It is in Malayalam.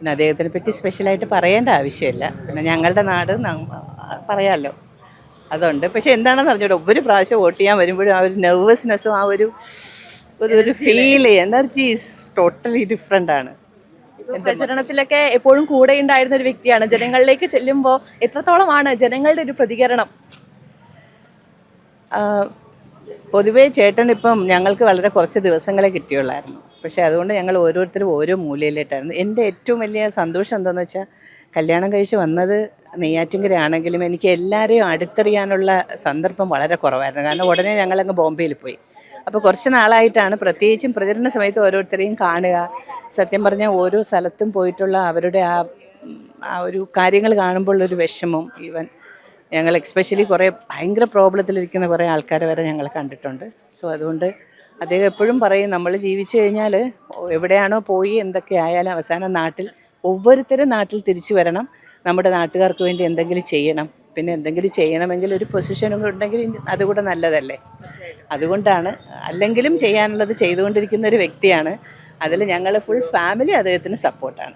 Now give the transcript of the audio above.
പിന്നെ അദ്ദേഹത്തിനെ പറ്റി സ്പെഷ്യലായിട്ട് പറയേണ്ട ആവശ്യമില്ല. പിന്നെ ഞങ്ങളുടെ നാട് പറയാമല്ലോ, അതുണ്ട്. പക്ഷെ എന്താണെന്ന് അറിഞ്ഞൂട, ഒരു പ്രാവശ്യം വോട്ട് ചെയ്യാൻ വരുമ്പോഴും ആ ഒരു നെർവസ്നെസ്സും ആ ഒരു ഒരു feel, energy is totally different ആണ്. പ്രചരണത്തിലൊക്കെ എപ്പോഴും കൂടെ ഉണ്ടായിരുന്ന ഒരു വ്യക്തിയാണ്. ജനങ്ങളിലേക്ക് ചെല്ലുമ്പോൾ എത്രത്തോളമാണ് ജനങ്ങളുടെ ഒരു പ്രതികരണം? പൊതുവേ ചേട്ടൻ ഇപ്പം ഞങ്ങൾക്ക് വളരെ കുറച്ച് ദിവസങ്ങളെ കിട്ടിയുള്ളായിരുന്നു. പക്ഷേ അതുകൊണ്ട് ഞങ്ങൾ ഓരോരുത്തരും ഓരോ മൂലയിലേട്ടായിരുന്നു. എൻ്റെ ഏറ്റവും വലിയ സന്തോഷം എന്താണെന്ന് വെച്ചാൽ, കല്യാണം കഴിച്ച് വന്നത് നെയ്യാറ്റിൻകര ആണെങ്കിലും എനിക്ക് എല്ലാവരെയും അടുത്തറിയാനുള്ള സന്ദർഭം വളരെ കുറവായിരുന്നു. കാരണം ഉടനെ ഞങ്ങളങ്ങ് ബോംബെയിൽ പോയി. അപ്പോൾ കുറച്ച് നാളായിട്ടാണ് പ്രത്യേകിച്ചും പ്രചരണ സമയത്ത് ഓരോരുത്തരെയും കാണുക. സത്യം പറഞ്ഞാൽ ഓരോ സ്ഥലത്തും പോയിട്ടുള്ള അവരുടെ ആ ഒരു കാര്യങ്ങൾ കാണുമ്പോൾ ഒരു വിഷമം. ഈവൻ ഞങ്ങൾ എക്സ്പെഷ്യലി കുറേ ഭയങ്കര പ്രോബ്ലത്തിലിരിക്കുന്ന കുറേ ആൾക്കാരെ വരെ ഞങ്ങൾ കണ്ടിട്ടുണ്ട്. സോ അതുകൊണ്ട് അദ്ദേഹം എപ്പോഴും പറയും, നമ്മൾ ജീവിച്ചു കഴിഞ്ഞാൽ എവിടെയാണോ പോയി എന്തൊക്കെ ആയാലും അവസാനം ഓരോരുത്തരും നാട്ടിൽ തിരിച്ചു വരണം, നമ്മുടെ നാട്ടുകാർക്ക് വേണ്ടി എന്തെങ്കിലും ചെയ്യണം. പിന്നെ എന്തെങ്കിലും ചെയ്യണമെങ്കിൽ ഒരു പൊസിഷനും ഉണ്ടെങ്കിൽ അതുകൂടെ നല്ലതല്ലേ. അതുകൊണ്ടാണ്, അല്ലെങ്കിലും ചെയ്യാനുള്ളത് ചെയ്തുകൊണ്ടിരിക്കുന്ന ഒരു വ്യക്തിയാണ്. അതിൽ ഞങ്ങൾ ഫുൾ ഫാമിലി അദ്ദേഹത്തിന് സപ്പോർട്ടാണ്.